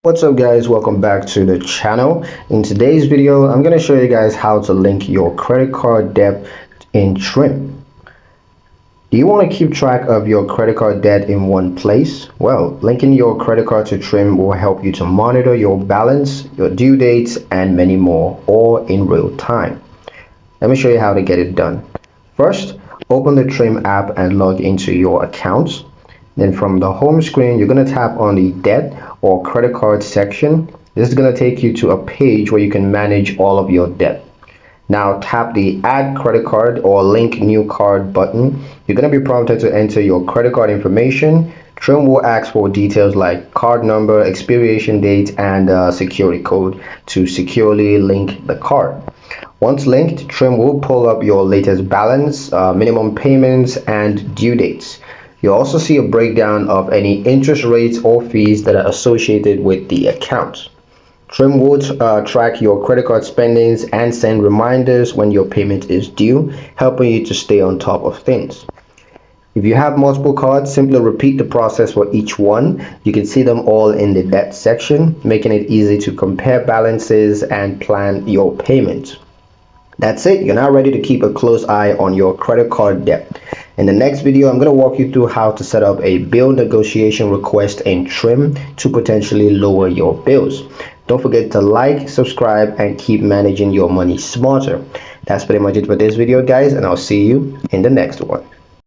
What's up guys, welcome back to the channel. In today's video I'm going to show you guys how to link your credit card debt in Trim. Do you want to keep track of your credit card debt in one place? Well, linking your credit card to Trim will help you to monitor your balance, your due dates, and many more, all in real time. Let me show you how to get it done. First, open the Trim app and log into your accounts. Then from the home screen, you're going to tap on the debt or credit card section. This is going to take you to a page where you can manage all of your debt. Now tap the add credit card or link new card button. You're going to be prompted to enter your credit card information. Trim will ask for details like card number, expiration date, and security code to securely link the card. Once linked, Trim will pull up your latest balance, minimum payments, and due dates. You'll also see a breakdown of any interest rates or fees that are associated with the account. Trim will track your credit card spendings and send reminders when your payment is due, helping you to stay on top of things. If you have multiple cards, simply repeat the process for each one. You can see them all in the debt section, making it easy to compare balances and plan your payments. That's it. You're now ready to keep a close eye on your credit card debt. In the next video, I'm going to walk you through how to set up a bill negotiation request in Trim to potentially lower your bills. Don't forget to like, subscribe, and keep managing your money smarter. That's pretty much it for this video, guys, and I'll see you in the next one.